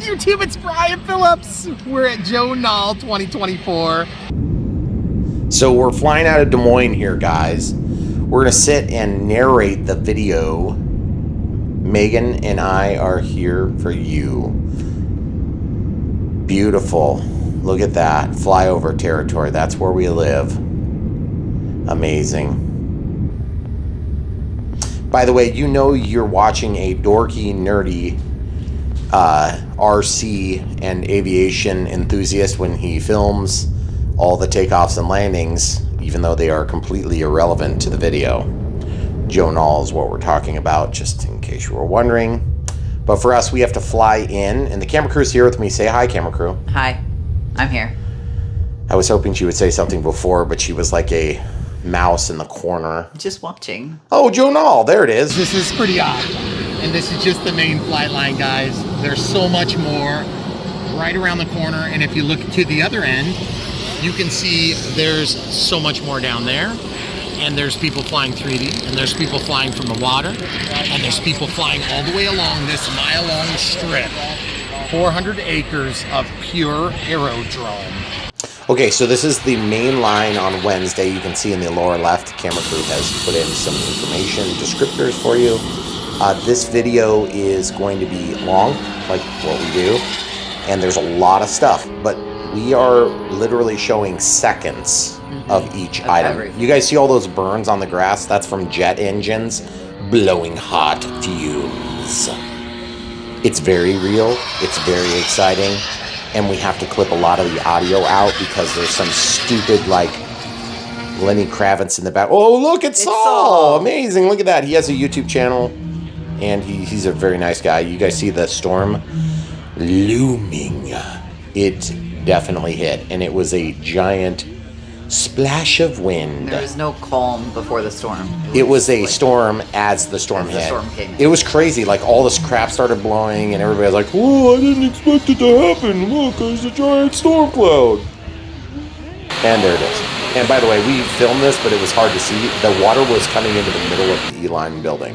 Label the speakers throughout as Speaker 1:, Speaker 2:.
Speaker 1: YouTube, it's Brian Phillips. We're at Joe Nall 2024.
Speaker 2: So we're flying out of Des Moines here, guys. We're gonna sit and narrate the video. Megan and I are here for you. Beautiful. Look at that. Flyover territory. That's where we live. Amazing. By the way, you know you're watching a dorky, nerdy RC and aviation enthusiast when he films all the takeoffs and landings, even though they are completely irrelevant to the video. Joe Nall is what we're talking about, just in case you were wondering. But for us, we have to fly in, and the camera crew's here with me. Say hi, camera crew.
Speaker 3: Hi, I'm here.
Speaker 2: I was hoping she would say something before, but she was like a mouse in the corner.
Speaker 3: Just watching.
Speaker 2: Oh, Joe Nall, there it is.
Speaker 1: This is pretty odd. And this is just the main flight line, guys. There's so much more right around the corner. And if you look to the other end, you can see there's so much more down there. And there's people flying 3D, and there's people flying from the water, and there's people flying all the way along this mile-long strip. 400 acres of pure aerodrome.
Speaker 2: Okay, so this is the main line on Wednesday. You can see in the lower left, the camera crew has put in some information, descriptors for you. This video is going to be long, like what we do, and there's a lot of stuff, but we are literally showing seconds of each item.
Speaker 3: Everything.
Speaker 2: You guys see all those burns on the grass? That's from jet engines blowing hot fumes. It's very real, it's very exciting, and we have to clip a lot of the audio out because there's some stupid, like, Lenny Kravitz in the back. Oh, look, it's Saul! Amazing, look at that. He has a YouTube channel, and he's a very nice guy. You guys see the storm looming. It definitely hit, and it was a giant splash of wind.
Speaker 3: There was no calm before the storm.
Speaker 2: It was a storm as the storm hit.
Speaker 3: The storm came.
Speaker 2: It was crazy. Like, all this crap started blowing, and everybody was like, "Whoa, I didn't expect it to happen. Look, there's a giant storm cloud." And there it is. And by the way, we filmed this, but it was hard to see. The water was coming into the middle of the E-line building.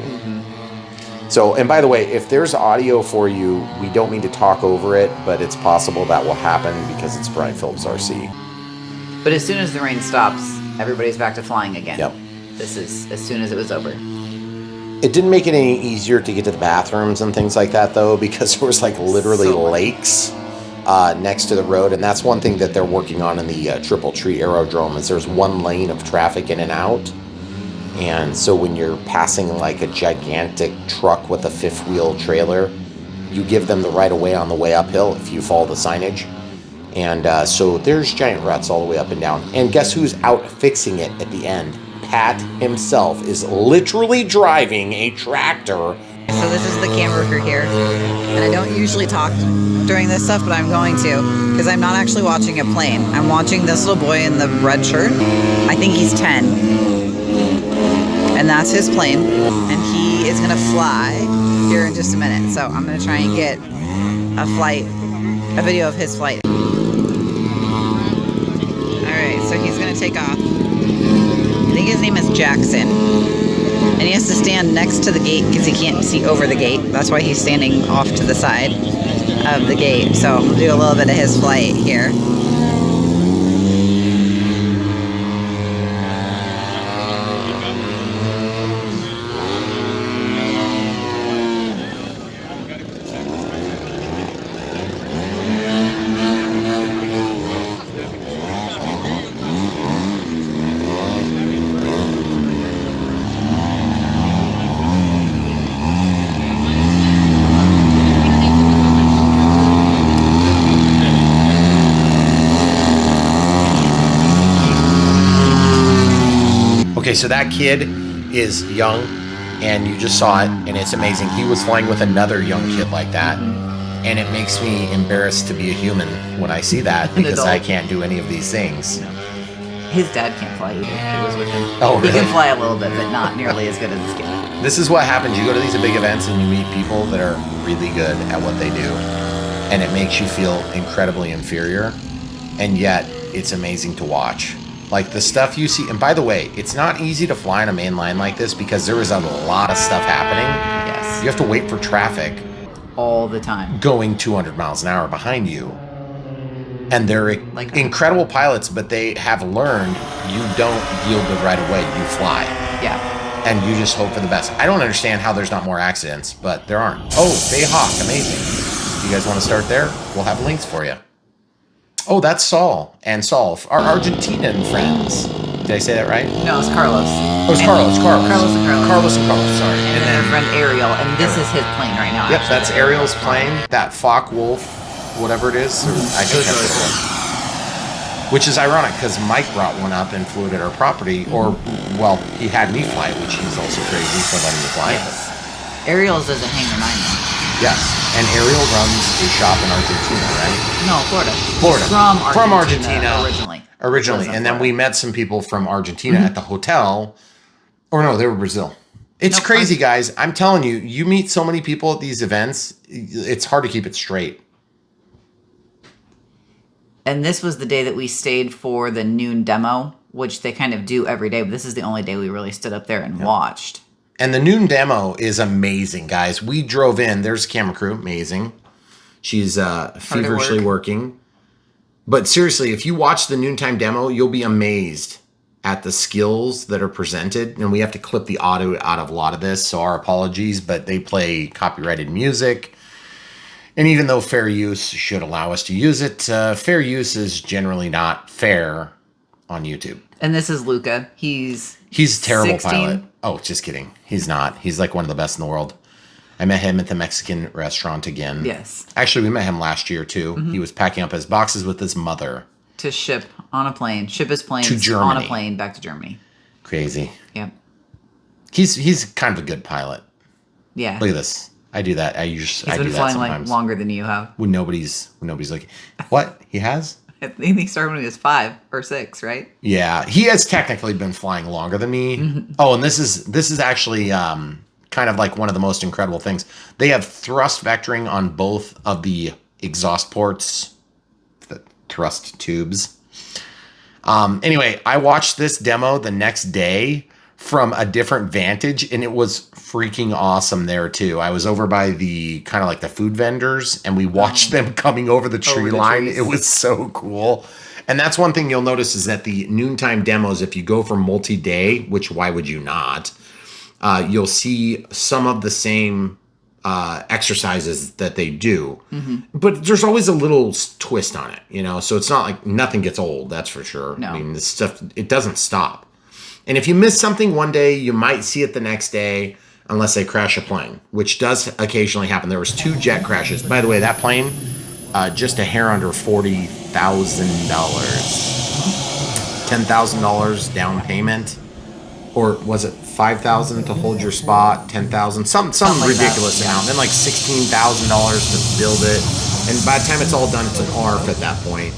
Speaker 2: So, and by the way, if there's audio for you, we don't mean to talk over it, but it's possible that will happen because it's BrianPhillipsRC.
Speaker 3: But as soon as the rain stops, everybody's back to flying again.
Speaker 2: Yep.
Speaker 3: This is as soon as it was over.
Speaker 2: It didn't make it any easier to get to the bathrooms and things like that, though, because there was like literally lakes next to the road, and that's one thing that they're working on in the Triple Tree Aerodrome is there's one lane of traffic in and out, and so when you're passing like a gigantic truck with a fifth wheel trailer, you give them the right of way on the way uphill if you follow the signage. And so there's giant ruts all the way up and down. And guess who's out fixing it at the end? Pat himself is literally driving a tractor.
Speaker 4: So this is the camera crew here. And I don't usually talk during this stuff, but I'm going to. Because I'm not actually watching a plane. I'm watching this little boy in the red shirt. I think he's 10. And that's his plane. And he is going to fly here in just a minute. So I'm going to try and get a video of his flight. So he's going to take off. I think his name is Jackson. And he has to stand next to the gate because he can't see over the gate. That's why he's standing off to the side of the gate. So we'll do a little bit of his flight here.
Speaker 2: Okay, so that kid is young, and you just saw it, and it's amazing. He was flying with another young kid like that, and it makes me embarrassed to be a human when I see that because I can't do any of these things.
Speaker 3: His dad can't fly either. It was with him.
Speaker 2: Oh, really?
Speaker 3: He can fly a little bit, but not nearly as good as this kid.
Speaker 2: This is what happens. You go to these big events and you meet people that are really good at what they do, and it makes you feel incredibly inferior, and yet it's amazing to watch. Like the stuff you see, and by the way, it's not easy to fly on a main line like this because there is a lot of stuff happening.
Speaker 3: Yes.
Speaker 2: You have to wait for traffic.
Speaker 3: all the time.
Speaker 2: going 200 miles an hour behind you. And they're incredible pilots, but they have learned you don't yield right away, you fly.
Speaker 3: Yeah.
Speaker 2: And you just hope for the best. I don't understand how there's not more accidents, but there aren't. Oh, Bay Hawk, amazing. You guys want to start there? We'll have links for you. Oh, that's Saul and Saul, our Argentinian friends. Did I say that right?
Speaker 3: No, it's Carlos.
Speaker 2: Oh, it's Carlos.
Speaker 3: Carlos and Carlos.
Speaker 2: Carlos and Carlos, sorry.
Speaker 3: And then our friend Ariel, and this is his plane right now.
Speaker 2: Yep,
Speaker 3: actually.
Speaker 2: that's Ariel's plane. That Focke-Wulf, whatever it is. I think that's really cool. Which is ironic because Mike brought one up and flew it at our property, or, well, he had me fly it, which he's also crazy for letting me fly.
Speaker 3: Yes. Ariel's is a Hangar 9 now.
Speaker 2: Yes, and Ariel runs a shop in Argentina, right?
Speaker 3: No, Florida.
Speaker 2: Florida.
Speaker 3: From Argentina.
Speaker 2: Originally. And then we met some people from Argentina at the hotel. Or no, they were Brazil. It's crazy, guys. I'm telling you, you meet so many people at these events, it's hard to keep it straight.
Speaker 3: And this was the day that we stayed for the noon demo, which they kind of do every day, but this is the only day we really stood up there and watched.
Speaker 2: And the noon demo is amazing, guys. We drove in. There's camera crew. Amazing. She's feverishly working. But seriously, if you watch the noontime demo, you'll be amazed at the skills that are presented. And we have to clip the audio out of a lot of this, so our apologies, but they play copyrighted music. And even though fair use should allow us to use it, fair use is generally not fair on YouTube.
Speaker 3: And this is Luca. He's
Speaker 2: a terrible
Speaker 3: 16.
Speaker 2: pilot. Oh, just kidding. He's not. He's like one of the best in the world. I met him at the Mexican restaurant again.
Speaker 3: Yes.
Speaker 2: Actually, we met him last year, too. Mm-hmm. He was packing up his boxes with his mother.
Speaker 3: To ship on a plane. Ship his planes
Speaker 2: to Germany.
Speaker 3: On a plane back to Germany.
Speaker 2: Crazy.
Speaker 3: Yep.
Speaker 2: He's kind of a good pilot.
Speaker 3: Yeah.
Speaker 2: Look at this. I do that.
Speaker 3: He's been flying like longer than you have.
Speaker 2: When nobody's like, what? He has?
Speaker 3: I think he started when he was 5 or 6, right?
Speaker 2: Yeah. He has technically been flying longer than me. Mm-hmm. Oh, and this is actually kind of like one of the most incredible things. They have thrust vectoring on both of the exhaust ports, the thrust tubes. Anyway, I watched this demo the next day from a different vantage, and it was freaking awesome there too. I was over by the kind of like the food vendors, and we watched them coming over the tree line. Trees. It was so cool. And that's one thing you'll notice is that the noontime demos, if you go for multi-day, which why would you not, you'll see some of the same exercises that they do. Mm-hmm. But there's always a little twist on it, you know? So it's not like nothing gets old, that's for sure.
Speaker 3: No.
Speaker 2: I mean, this stuff, it doesn't stop. And if you miss something one day, you might see it the next day unless they crash a plane, which does occasionally happen. There was 2 jet crashes. By the way, that plane, just a hair under $40,000. $10,000 down payment. Or was it $5,000 to hold your spot, $10,000, some ridiculous amount. Then like $16,000 to build it. And by the time it's all done, it's an ARF at that point.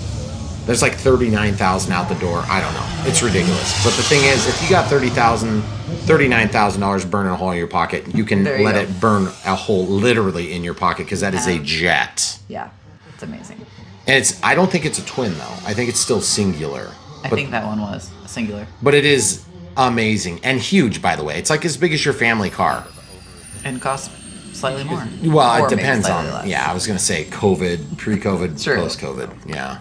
Speaker 2: There's like $39,000 out the door. I don't know. It's ridiculous. But the thing is, if you got $39,000 burning a hole in your pocket, you can let it burn a hole literally in your pocket because that is a jet.
Speaker 3: Yeah, it's amazing.
Speaker 2: And I don't think it's a twin though. I think it's still singular.
Speaker 3: I think that one was a singular.
Speaker 2: But it is amazing and huge, by the way. It's like as big as your family car.
Speaker 3: And costs slightly more.
Speaker 2: Well, it depends on. Less. Yeah, I was gonna say COVID, pre-COVID, sure. Post-COVID. Yeah.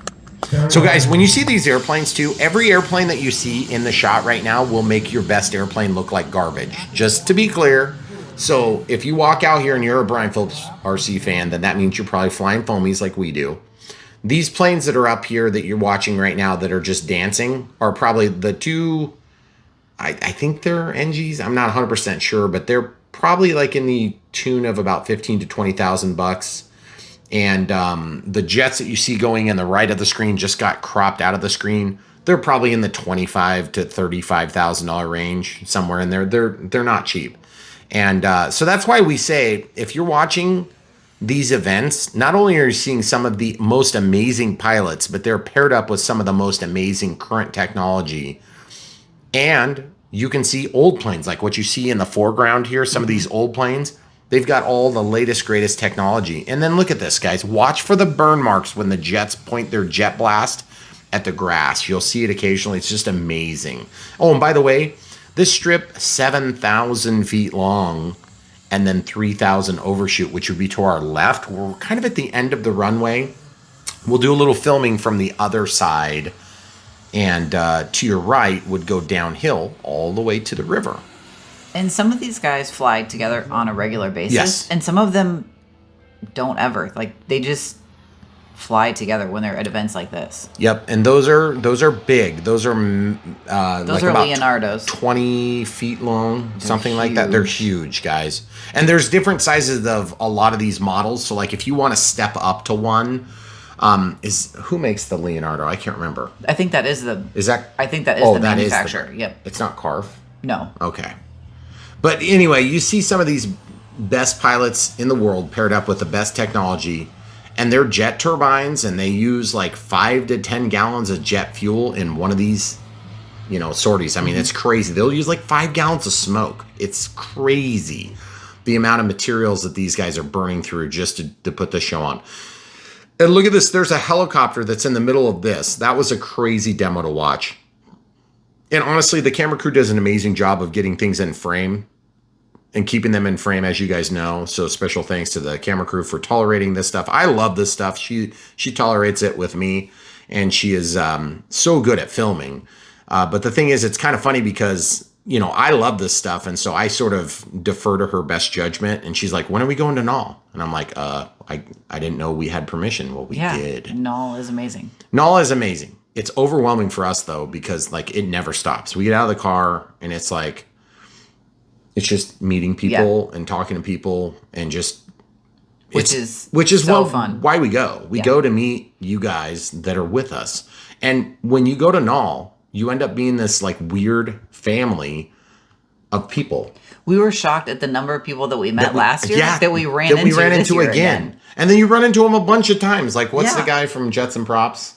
Speaker 2: So guys, when you see these airplanes too, every airplane that you see in the shot right now will make your best airplane look like garbage. Just to be clear. So if you walk out here and you're a Brian Phillips RC fan, then that means you're probably flying foamies like we do. These planes that are up here that you're watching right now that are just dancing are probably the 2, I think they're NGs. I'm not 100% sure, but they're probably like in the tune of about $15,000 to $20,000. And the jets that you see going in the right of the screen just got cropped out of the screen. They're probably in the $25,000 to $35,000 range, somewhere in there. They're not cheap. And so that's why we say, if you're watching these events, not only are you seeing some of the most amazing pilots, but they're paired up with some of the most amazing current technology. And you can see old planes, like what you see in the foreground here, some of these old planes. They've got all the latest, greatest technology. And then look at this, guys. Watch for the burn marks when the jets point their jet blast at the grass. You'll see it occasionally. It's just amazing. Oh, and by the way, this strip, 7,000 feet long, and then 3,000 overshoot, which would be to our left. We're kind of at the end of the runway. We'll do a little filming from the other side, and to your right would go downhill all the way to the river.
Speaker 3: And some of these guys fly together on a regular basis.
Speaker 2: Yes.
Speaker 3: And some of them don't ever. Like, they just fly together when they're at events like this.
Speaker 2: Yep, and those are big. Those are
Speaker 3: Those are
Speaker 2: about
Speaker 3: Leonardos.
Speaker 2: 20 feet long, something like that. They're huge, guys. And there's different sizes of a lot of these models. So, like, if you want to step up to one, who makes the Leonardo? I can't remember.
Speaker 3: I think that is the.
Speaker 2: Is that?
Speaker 3: I think that is the manufacturer. Yep.
Speaker 2: It's not Carf.
Speaker 3: No.
Speaker 2: Okay. But anyway, you see some of these best pilots in the world paired up with the best technology, and they're jet turbines, and they use like 5 to 10 gallons of jet fuel in one of these, sorties. I mean, it's crazy. They'll use like 5 gallons of smoke. It's crazy the amount of materials that these guys are burning through just to put the show on. And look at this. There's a helicopter that's in the middle of this. That was a crazy demo to watch. And honestly, the camera crew does an amazing job of getting things in frame and keeping them in frame, as you guys know. So special thanks to the camera crew for tolerating this stuff. I love this stuff. She tolerates it with me, and she is so good at filming. But the thing is, it's kind of funny because, I love this stuff. And so I sort of defer to her best judgment. And she's like, when are we going to Nall? And I'm like, I didn't know we had permission. Well, we did.
Speaker 3: Nall is amazing.
Speaker 2: Nall is amazing. It's overwhelming for us, though, because like it never stops. We get out of the car and it's like, it's just meeting people and talking to people and just, which is
Speaker 3: so fun.
Speaker 2: Why we go. We go to meet you guys that are with us. And when you go to Nall, you end up being this like weird family of people.
Speaker 3: We were shocked at the number of people that we met last year that we ran into
Speaker 2: again. And then you run into them a bunch of times. Like, what's the guy from Jets and Props?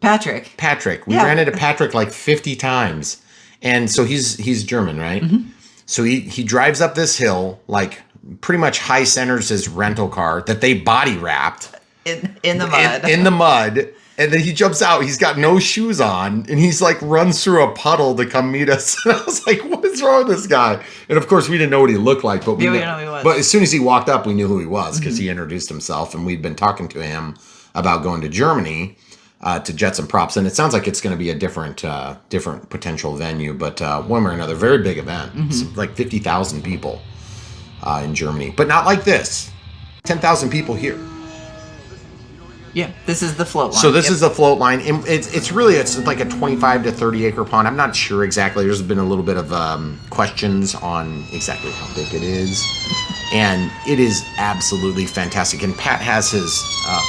Speaker 3: Patrick.
Speaker 2: We ran into Patrick like 50 times. And so he's German, right? Mm-hmm. So he drives up this hill, like pretty much high centers his rental car that they body wrapped
Speaker 3: in the mud.
Speaker 2: In the mud. And then he jumps out. He's got no shoes on. And he's like runs through a puddle to come meet us. And I was like, what is wrong with this guy? And of course, we didn't know what he looked like. But we
Speaker 3: didn't know who he was.
Speaker 2: But as soon as he walked up, we knew who he was because he introduced himself. And we'd been talking to him about going to Germany. To Jets and Props, and it sounds like it's going to be a different potential venue, but one way or another, very big event. It's like 50,000 people in Germany, but not like this. 10,000 people here.
Speaker 3: Yeah, this is the float line.
Speaker 2: So this is the float line. It's like a 25 to 30 acre pond. I'm not sure exactly. There's been a little bit of questions on exactly how big it is. And it is absolutely fantastic. And Pat has his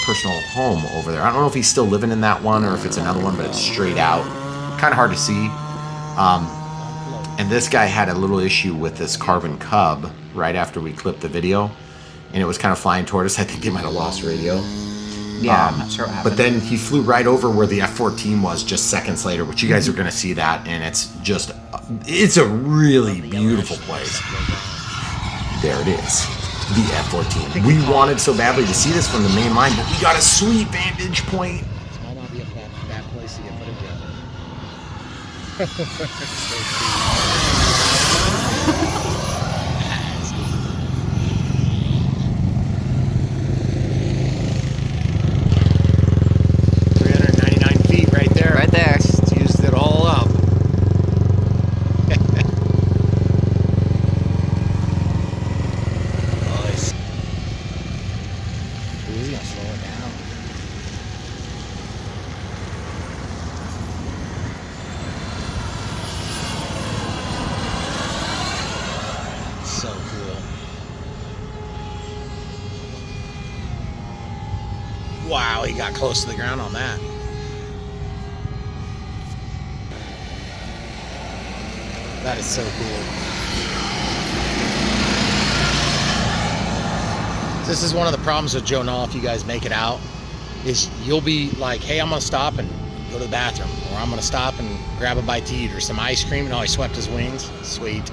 Speaker 2: personal home over there. I don't know if he's still living in that one or if it's another one, but it's straight out. Kind of hard to see. And this guy had a little issue with this carbon cub right after we clipped the video. And it was kind of flying toward us. I think they might have lost radio.
Speaker 3: Yeah, I'm not sure what happened.
Speaker 2: But then he flew right over where the F-14 was just seconds later, which you guys are going to see that. And it's a really beautiful place. There it is, the F-14. We wanted so badly to see this from the main line, but we got a sweet vantage point.
Speaker 1: This might not be a bad place to get footage of. 399 feet right there.
Speaker 3: Right there.
Speaker 1: Just used it all up. So cool. Wow, he got close to the ground on that. That is so cool. This is one of the problems with Joe Nall, if you guys make it out, is you'll be like, hey, I'm gonna stop and go to the bathroom, or I'm gonna stop and grab a bite to eat or some ice cream. And he swept his wings. Sweet.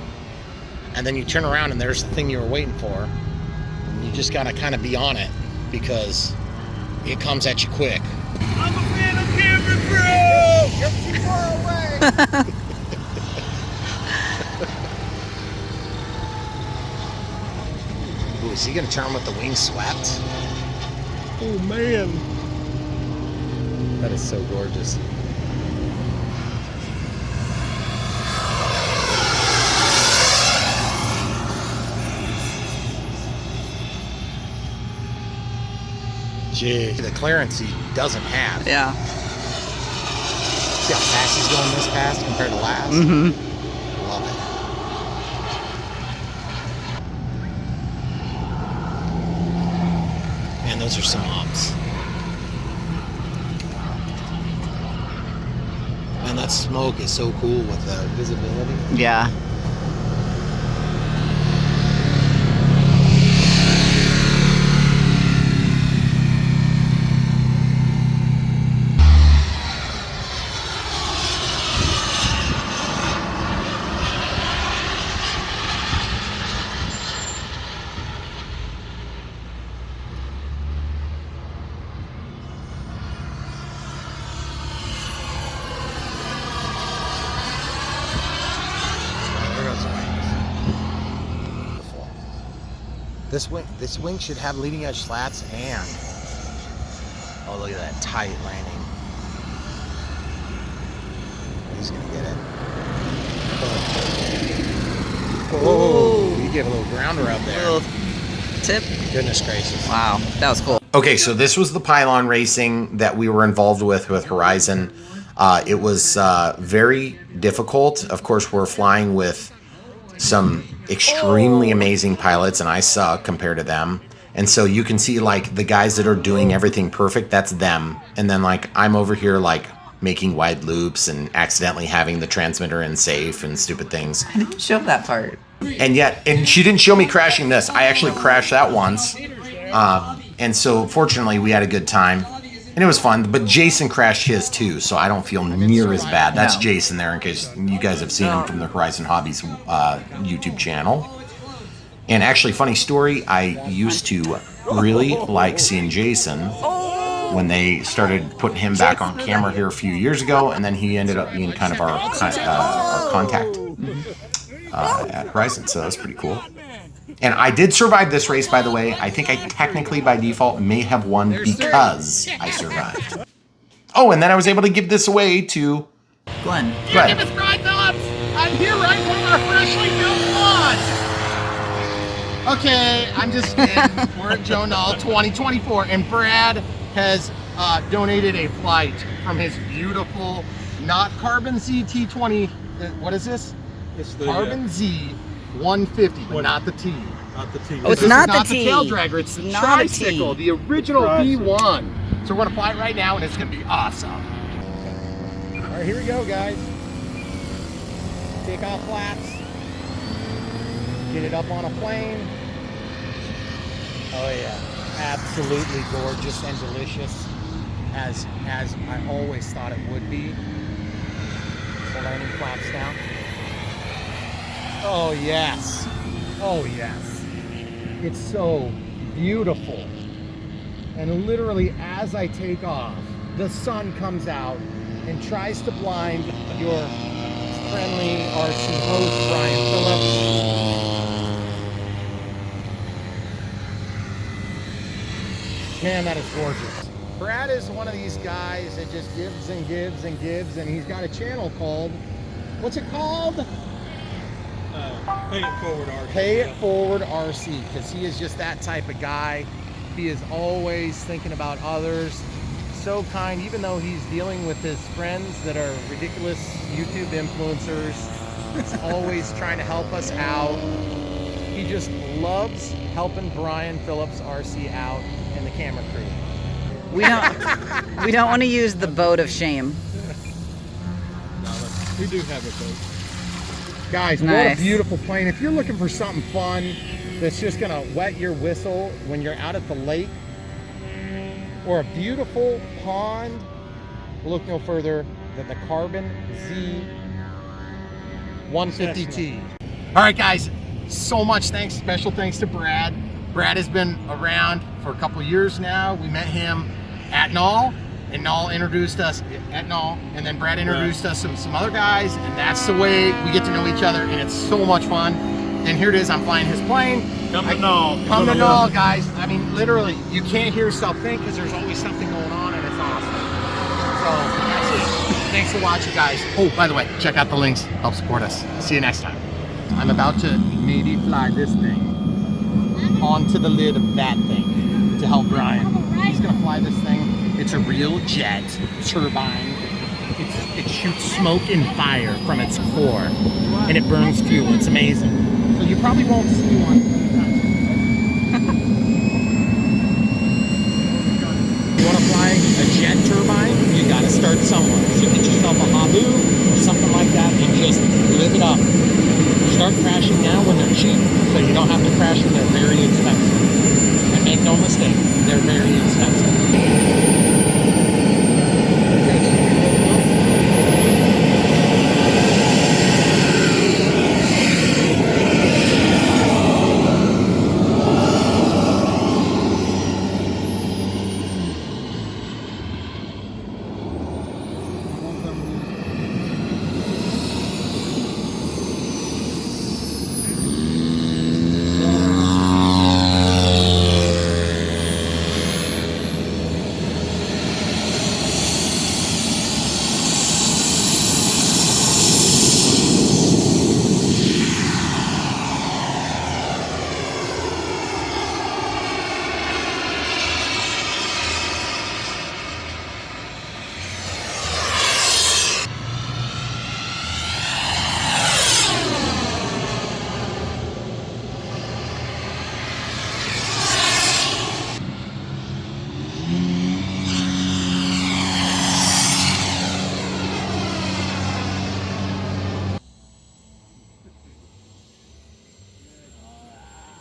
Speaker 1: And then you turn around and there's the thing you were waiting for. And you just gotta kind of be on it because it comes at you quick. I'm a fan of camera crew! You're too far away!
Speaker 2: Ooh, is he gonna turn with the wings swept?
Speaker 1: Oh man. That is so gorgeous. Gee, the clearance he doesn't have.
Speaker 4: Yeah.
Speaker 1: See how fast he's going this past compared to last?
Speaker 4: Mm-hmm.
Speaker 1: Love it. Man, those are some ups. Man, that smoke is so cool with the visibility.
Speaker 4: Yeah.
Speaker 1: There goes the wings. Beautiful. This wing should have leading edge slats and oh, look at that tight landing. He's gonna get it. Whoa! You get a little grounder up there.
Speaker 4: Little tip.
Speaker 1: Goodness gracious!
Speaker 4: Wow, that was cool.
Speaker 2: Okay, so this was the pylon racing that we were involved with Horizon. It was very difficult. Of course, we're flying with some extremely amazing pilots, and I suck compared to them. And so you can see, like, the guys that are doing everything perfect, that's them. And then, like, I'm over here, like, making wide loops and accidentally having the transmitter in safe and stupid things.
Speaker 3: I didn't show that part.
Speaker 2: And she didn't show me crashing this. I actually crashed that once. And so fortunately we had a good time and it was fun, but Jason crashed his too. So I don't feel near as bad. That's
Speaker 3: No.
Speaker 2: Jason there in case you guys have seen him from the Horizon Hobbies YouTube channel. And actually, funny story, I used to really like seeing Jason when they started putting him back on camera here a few years ago, and then he ended up being kind of our contact at Horizon, so that's pretty cool. And I did survive this race, by the way. I think I technically, by default, may have won because I survived. Oh, and then I was able to give this away to
Speaker 3: Glenn.
Speaker 1: Your name is Brian Phillips. I'm here right from our freshly built launch. Okay, I'm just kidding. We're at Joe Nall 2024, and Brad has donated a flight from his beautiful, not Carbon Z T20. What is this?
Speaker 5: It's the
Speaker 1: Carbon Z 150, but not the T.
Speaker 5: not the T.
Speaker 4: Oh, it's
Speaker 1: This
Speaker 4: not
Speaker 1: is
Speaker 4: the
Speaker 1: not the
Speaker 4: T.
Speaker 1: tail dragger. It's the
Speaker 4: Not a T.
Speaker 1: tricycle, the original
Speaker 5: Tricycle.
Speaker 1: V1. So we're gonna fly it right now, and it's gonna be awesome. All right, here we go, guys. Take off flaps. Get it up on a plane. Oh yeah, absolutely gorgeous and delicious, as I always thought it would be. The landing flaps down. Oh yes, oh yes. It's so beautiful. And literally as I take off, the sun comes out and tries to blind your friendly RC host, Brian Phillips. Man, that is gorgeous. Brad is one of these guys that just gives and gives and gives, and he's got a channel called, what's it called?
Speaker 5: Pay it forward, RC.
Speaker 1: Pay It Forward RC, because he is just that type of guy. He is always thinking about others. So kind, even though he's dealing with his friends that are ridiculous YouTube influencers. He's always trying to help us out. He just loves helping Brian Phillips RC out and the camera crew.
Speaker 4: We don't want to use the boat of shame.
Speaker 5: We do have a boat.
Speaker 1: Guys, what
Speaker 4: Nice.
Speaker 1: a beautiful plane. If you're looking for something fun that's just gonna wet your whistle when you're out at the lake, or a beautiful pond, look no further than the Carbon Z 150T. All right, guys, so much thanks, special thanks to Brad. Brad has been around for a couple years now. We met him at Nall, and Nall introduced us at Nall, and then Brad introduced us to some other guys, and that's the way we get to know each other, and it's so much fun. And here it is, I'm flying his plane.
Speaker 5: Come to Nall.
Speaker 1: Come to Nall, guys. I mean, literally, you can't hear yourself think because there's always something going on and it's awesome. So, that's it. Thanks for watching, guys. Oh, by the way, check out the links. Help support us. See you next time. I'm about to maybe fly this thing onto the lid of that thing to help Brian. He's gonna fly this thing. It's a real jet turbine. It shoots smoke and fire from its core, and it burns fuel. It's amazing. So you probably won't see one. You want to fly a jet turbine? You got to start somewhere. So get yourself a Habu or something like that, and just live it up. Start crashing now when they're cheap, so you don't have to crash when they're very expensive. And make no mistake, they're very expensive.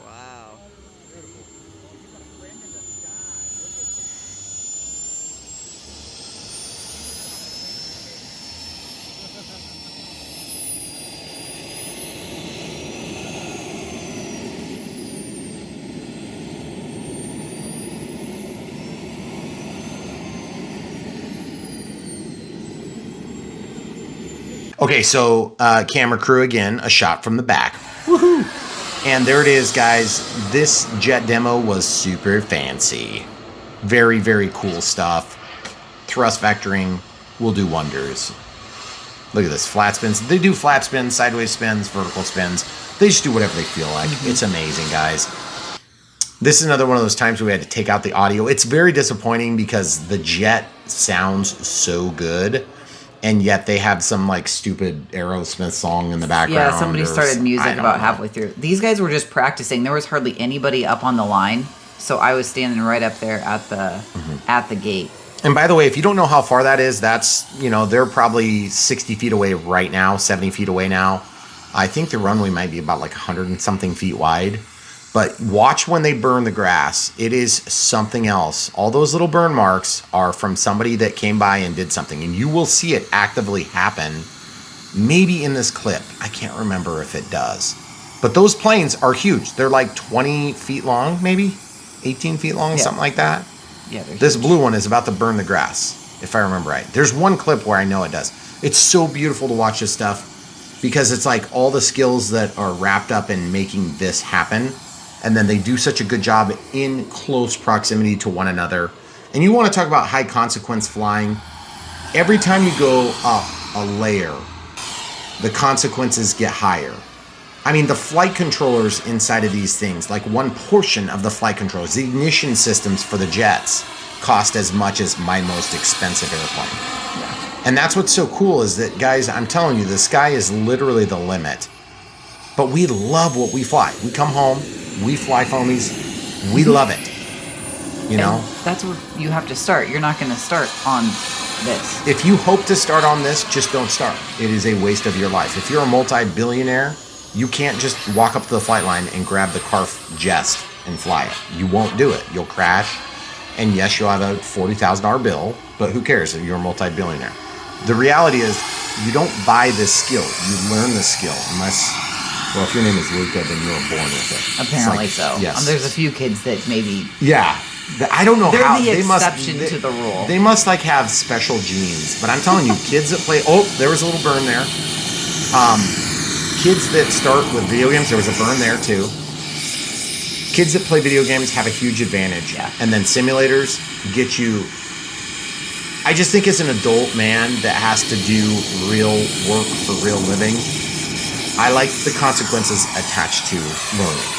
Speaker 4: Wow.
Speaker 2: Okay, so camera crew again, a shot from the back. Woohoo! And there it is, guys. This jet demo was super fancy. Very, very cool stuff. Thrust vectoring will do wonders. Look at this, flat spins. They do flat spins, sideways spins, vertical spins. They just do whatever they feel like. It's amazing, guys. This is another one of those times where we had to take out the audio. It's very disappointing because the jet sounds so good, and yet they have some like stupid Aerosmith song in the background.
Speaker 3: Yeah, somebody started
Speaker 2: I
Speaker 3: music
Speaker 2: don't
Speaker 3: about
Speaker 2: know.
Speaker 3: halfway through. These guys were just practicing. There was hardly anybody up on the line, so I was standing right up there at the gate.
Speaker 2: And by the way, if you don't know how far that is, that's, you know, they're probably 60 feet away right now, 70 feet away now. I think the runway might be about like 100 and something feet wide. But watch when they burn the grass. It is something else. All those little burn marks are from somebody that came by and did something. And you will see it actively happen, maybe in this clip. I can't remember if it does. But those planes are huge. They're like 20 feet long, maybe 18 feet long, something like that.
Speaker 3: Yeah,
Speaker 2: This blue one is about to burn the grass, if I remember right. There's one clip where I know it does. It's so beautiful to watch this stuff because it's like all the skills that are wrapped up in making this happen. And then they do such a good job in close proximity to one another. And you want to talk about high consequence flying. Every time you go up a layer, the consequences get higher. I mean, the flight controllers inside of these things, like one portion of the flight controllers, the ignition systems for the jets cost as much as my most expensive airplane. Yeah. And that's what's so cool is that, guys, I'm telling you, the sky is literally the limit. But we love what we fly. We come home, we fly foamies, we love it. You know?
Speaker 3: That's where you have to start. You're not going to start on this.
Speaker 2: If you hope to start on this, just don't start. It is a waste of your life. If you're a multi-billionaire, you can't just walk up to the flight line and grab the CARF Jest and fly it. You won't do it. You'll crash. And yes, you'll have a $40,000 bill, but who cares if you're a multi-billionaire? The reality is you don't buy this skill. You learn the skill unless, well, if your name is Luca, then you were born with it.
Speaker 3: Apparently
Speaker 2: like,
Speaker 3: so.
Speaker 2: Yes.
Speaker 3: There's a few kids that maybe...
Speaker 2: Yeah. I don't know
Speaker 3: They're
Speaker 2: how.
Speaker 3: the
Speaker 2: They
Speaker 3: exception
Speaker 2: must,
Speaker 3: to the rule.
Speaker 2: They must like have special genes. But I'm telling you, kids that play... Oh, there was a little burn there. kids that start with video games, there was a burn there too. Kids that play video games have a huge advantage.
Speaker 3: Yeah.
Speaker 2: And then simulators get you... I just think as an adult man that has to do real work for real living, I like the consequences attached to learning.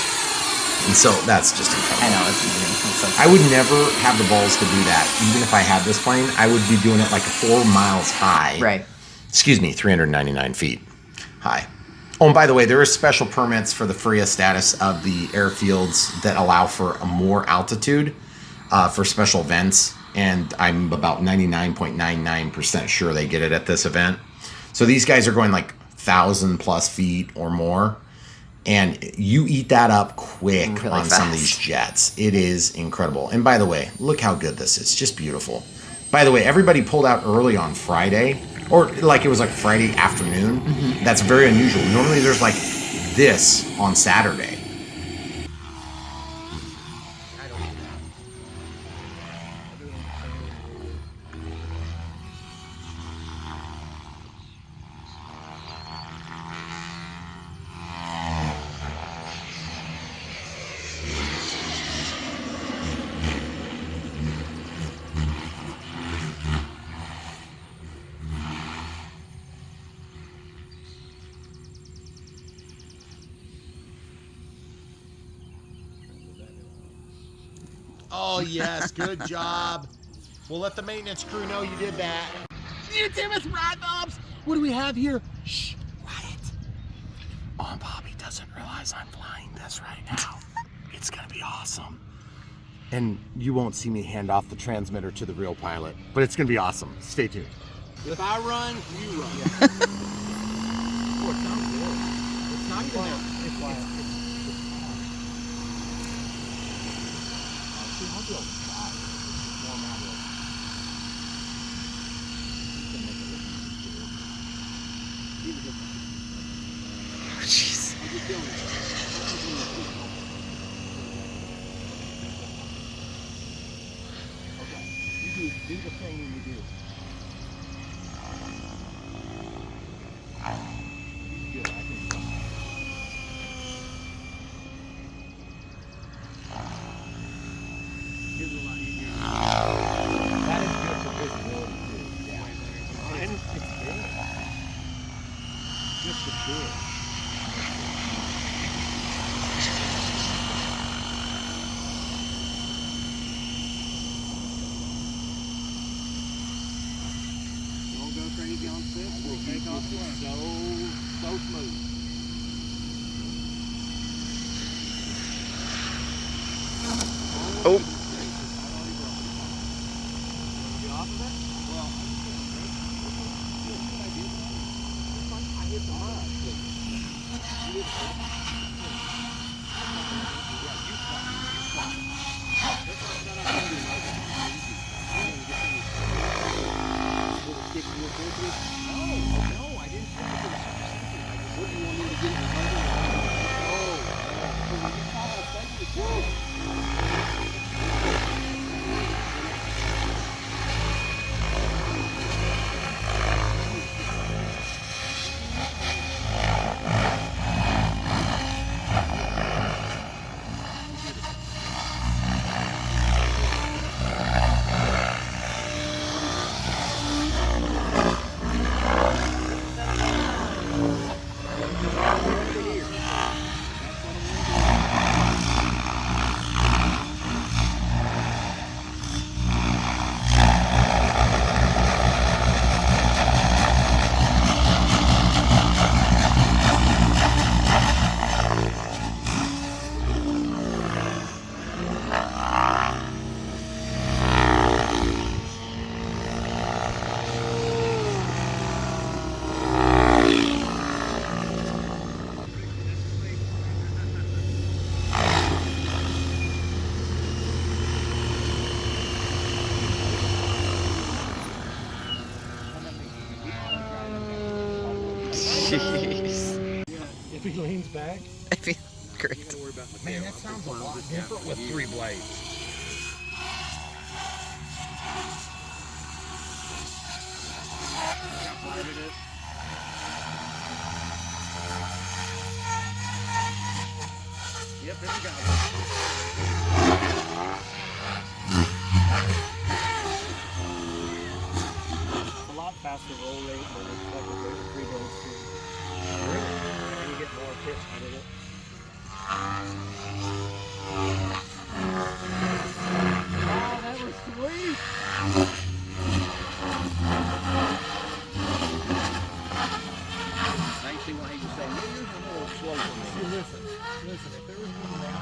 Speaker 2: And so that's just incredible.
Speaker 3: I know, it's amazing. It's so
Speaker 2: I would never have the balls to do that. Even if I had this plane, I would be doing it like 4 miles high.
Speaker 3: Right.
Speaker 2: Excuse me, 399 feet high. Oh, and by the way, there are special permits for the FRIA status of the airfields that allow for a more altitude for special events. And I'm about 99.99% sure they get it at this event. So these guys are going like 1,000+ feet or more. And you eat that up quick
Speaker 3: Really
Speaker 2: on some of
Speaker 3: fast.
Speaker 2: these jets. It is incredible. And by the way, look how good this is. Just beautiful. By the way, everybody pulled out early on Friday. Or like it was like Friday afternoon.
Speaker 3: Mm-hmm.
Speaker 2: That's very unusual. Normally there's like this on Saturday. Oh, yes. Good job. We'll let the maintenance crew know you did that. You did with BrianPhillips. What do we have here? Shh, quiet. Bobby doesn't realize I'm flying this right now. It's going to be awesome. And you won't see me hand off the transmitter to the real pilot, but it's going to be awesome. Stay tuned. If I run, you run. Oh, it sounds good. It's not even there. It's quiet. I'll be able to try. It's more matter of...
Speaker 4: Oh, jeez.
Speaker 2: Okay, you do the thing you do. That is good for visibility too. Yeah. And it's big. Just a big. Don't go crazy on six. We'll take off so smooth.
Speaker 4: Oh. Jeez.
Speaker 5: If he leans back,
Speaker 4: I feel great.
Speaker 1: Man, that sounds a lot different with 3 blades.
Speaker 5: A lot faster roll rate than it's like a 3-road speed. Really? And you get more pitch out of it. Oh, that was sweet!
Speaker 6: Now you see why he was saying, maybe you're a little slow for me.
Speaker 5: See, listen, if there was one right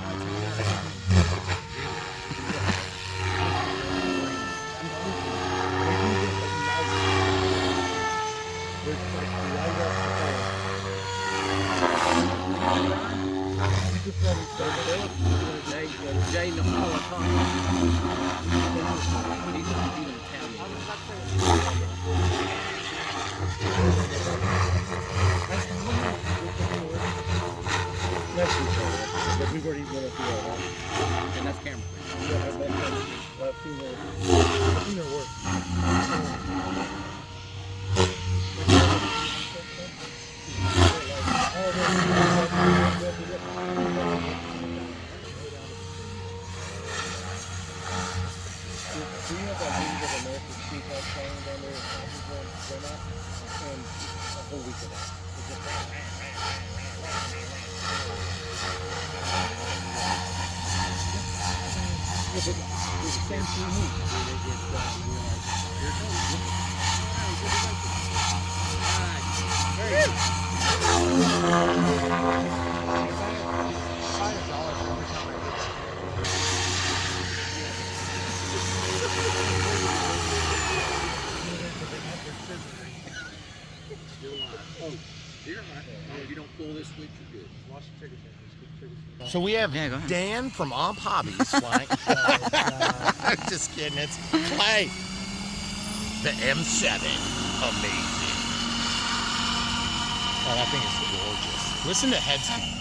Speaker 6: Jay Napolitano. He's an
Speaker 5: That's but we've already went up through all that.
Speaker 6: and that's camera.
Speaker 5: I've seen their work. We have that League of American Speedball training down there and a whole week of that. It's just it's the same 2 weeks.
Speaker 6: If you don't pull this switch, you're good.
Speaker 1: So we have
Speaker 3: Yeah, go ahead.
Speaker 1: Dan from Omp Hobbies flying. Just kidding. It's Clay. The M7. Amazing. Oh, that thing is gorgeous. Listen to head speed.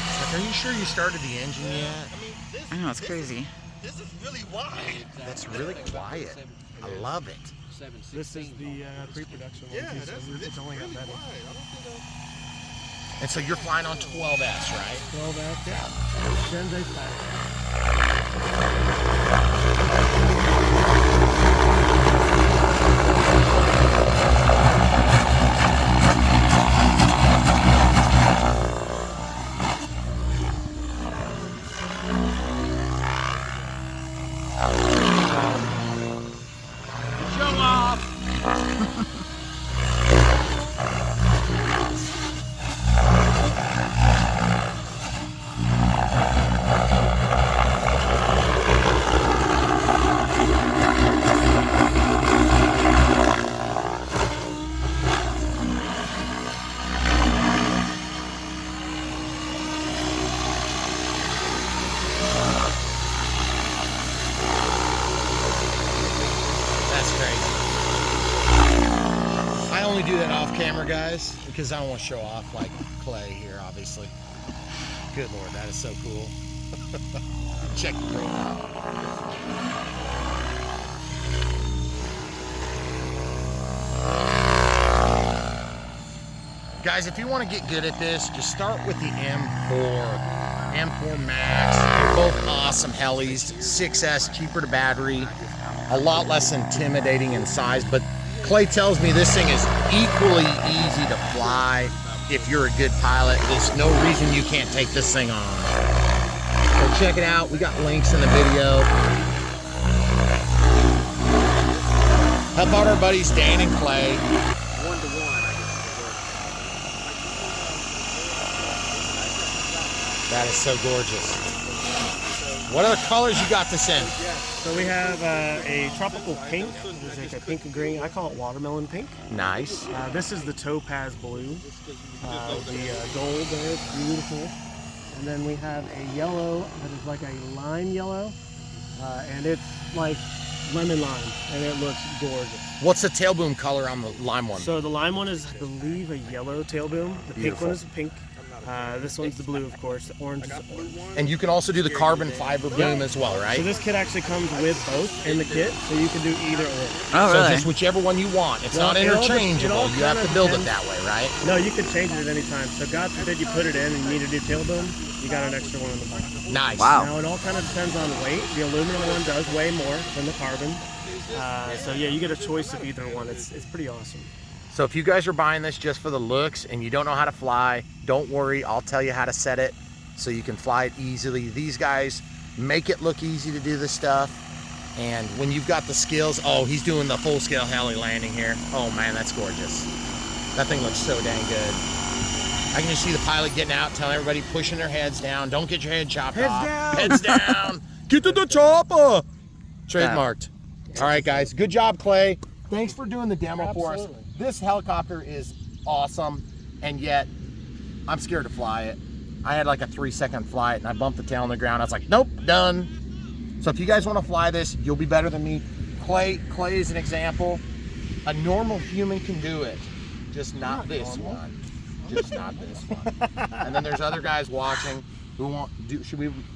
Speaker 1: It's like, are you sure you started the engine yet?
Speaker 3: I know, it's crazy.
Speaker 1: This is really wide. That's really quiet. I love it.
Speaker 5: This is the pre-production one. Yeah, it's only got metal.
Speaker 1: And so you're flying on 12S, right?
Speaker 5: 12F, yeah. Sensei style.
Speaker 1: Show off! That's crazy. I only do that off camera, guys, because I don't want to show off like Clay here, obviously. Good Lord, that is so cool. Check the profile. Guys, if you want to get good at this, just start with the M4 Max. They're both awesome helis. 6S, cheaper to battery, a lot less intimidating in size, but Clay tells me this thing is equally easy to fly if you're a good pilot. There's no reason you can't take this thing on. So check it out. We got links in the video. Help out our buddies Dan and Clay.
Speaker 6: 1-to-1.
Speaker 1: That is so gorgeous. What other colors you got this in?
Speaker 5: So we have a tropical pink. It's like a pink and green. I call it watermelon pink.
Speaker 1: Nice.
Speaker 5: This is the topaz blue. The gold there, it's beautiful. And then we have a yellow that is like a lime yellow. And it's like lemon lime, and it looks gorgeous.
Speaker 1: What's the tail boom color on the lime one?
Speaker 5: So the lime one is, I believe, a yellow tail boom. The pink
Speaker 1: Beautiful.
Speaker 5: one is pink. This one's the blue, of course. The orange is the orange.
Speaker 1: And you can also do the carbon fiber boom as well, right?
Speaker 5: So this kit actually comes with both in the kit, so you can do either or.
Speaker 3: Oh,
Speaker 1: So
Speaker 3: really?
Speaker 1: just whichever one you want. It's
Speaker 5: Well,
Speaker 1: not
Speaker 5: it all
Speaker 1: interchangeable. You have
Speaker 5: kinda
Speaker 1: to build it
Speaker 5: depends.
Speaker 1: that way, right?
Speaker 5: No, you can change it at any time. So God forbid you put it in and you need to do tail boom, you got an extra one in the box.
Speaker 1: Nice.
Speaker 3: Wow.
Speaker 5: Now it all kind of depends on weight. The aluminum one does weigh more than the carbon. So yeah, you get a choice of either one. It's pretty awesome.
Speaker 1: So if you guys are buying this just for the looks and you don't know how to fly, don't worry. I'll tell you how to set it so you can fly it easily. These guys make it look easy to do this stuff. And when you've got the skills, oh, he's doing the full scale heli landing here. Oh man, that's gorgeous. That thing looks so dang good. I can just see the pilot getting out, telling everybody pushing their heads down. Don't get your head chopped off.
Speaker 5: down.
Speaker 1: Heads down. Get to the chopper. Trademarked. All right, guys. Good job, Clay. Thanks for doing the demo for us.
Speaker 5: Absolutely.
Speaker 1: This helicopter is awesome, and yet I'm scared to fly it. I had like a 3-second flight, and I bumped the tail on the ground. I was like, nope, done. So if you guys want to fly this, you'll be better than me. Clay is an example. A normal human can do it, just not this one. Just not this one. And then there's other guys watching who want.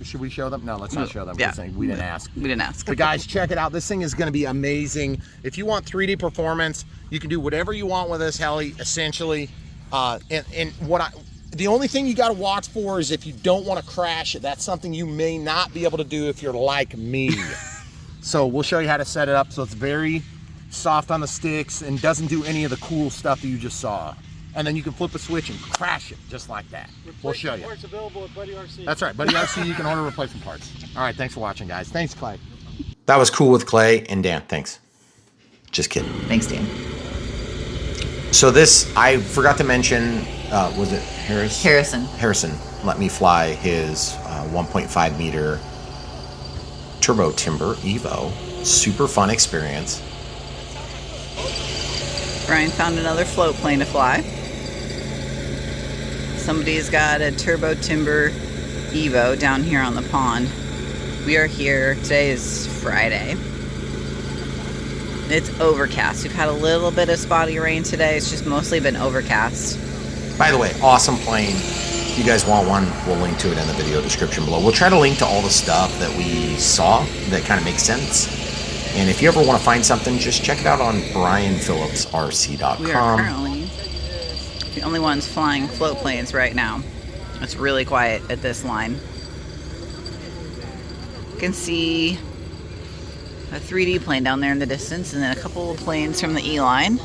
Speaker 1: Should we show them? No, let's not show them.
Speaker 3: Yeah.
Speaker 1: We didn't ask.
Speaker 3: We didn't ask.
Speaker 1: But guys, check it out. This thing is going to be amazing. If you want 3D performance, you can do whatever you want with this heli, essentially. The only thing you got to watch for is if you don't want to crash it. That's something you may not be able to do if you're like me. So we'll show you how to set it up so it's very soft on the sticks and doesn't do any of the cool stuff that you just saw. And then you can flip a switch and crash it just like that. We'll show you.
Speaker 5: Parts available at Buddy RC.
Speaker 1: That's right, Buddy RC, you can order replacement parts. All right, thanks for watching, guys. Thanks, Clay.
Speaker 2: That was cool with Clay and Dan. Thanks. Just kidding.
Speaker 3: Thanks, Dan.
Speaker 2: So this, I forgot to mention, was it Harris? Harrison let me fly his 1.5 meter turbo timber Evo. Super fun experience.
Speaker 4: Brian found another float plane to fly. Somebody's got a turbo timber Evo down here on the pond. We are here. Today is Friday. It's overcast. We've had a little bit of spotty rain today. It's just mostly been overcast.
Speaker 2: By the way, awesome plane. If you guys want one, we'll link to it in the video description below. We'll try to link to all the stuff that we saw that kind of makes sense. And if you ever want to find something, just check it out on BrianPhillipsRC.com.
Speaker 4: We are currently the only ones flying float planes right now. It's really quiet at this line. You can see a 3D plane down there in the distance, and then a couple of planes from the E line.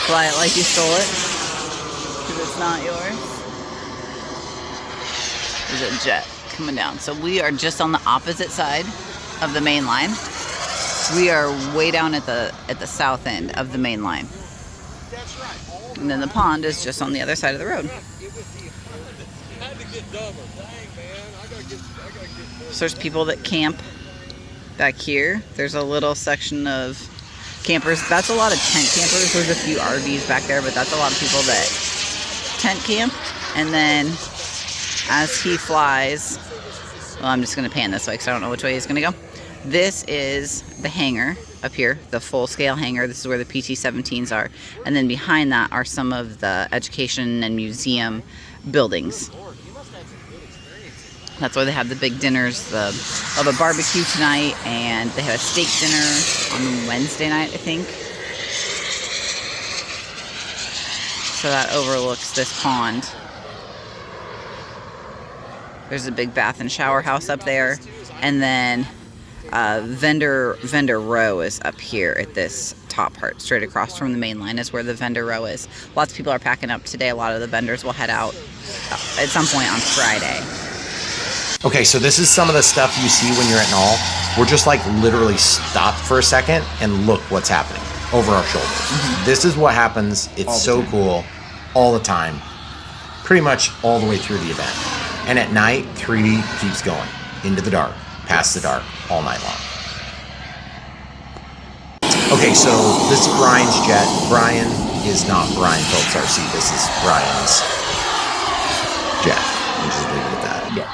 Speaker 4: Fly it like you stole it, because it's not yours. There's a jet coming down. So we are just on the opposite side of the main line. We are way down at the south end of the main line. And then the pond is just on the other side of the road. So there's people that camp back here. There's a little section of campers. That's a lot of tent campers. There's a few RVs back there, but that's a lot of people that tent camp. And then as he flies, well, I'm just going to pan this way because I don't know which way he's going to go. This is the hangar up here, the full-scale hangar. This is where the PT-17s are. And then behind that are some of the education and museum buildings. That's why they have the big dinners. They'll have a barbecue tonight, and they have a steak dinner on Wednesday night, I think. So that overlooks this pond. There's a big bath and shower house up there, and then vendor row is up here at this top part. Straight across from the main line is where the vendor row is. Lots of people are packing up today. A lot of the vendors will head out at some point on Friday.
Speaker 2: Okay, so this is some of the stuff you see when you're at Nall. We're just like literally stopped for a second and look what's happening over our shoulders. Mm-hmm. This is what happens. It's so cool all the time, pretty much all the way through the event. And at night, 3D keeps going into the dark, past the dark, all night long. Okay, so this is Brian's jet. Brian is not BrianPhillipsRC. This is Brian's jet. We'll just leave it at that.
Speaker 3: Yeah.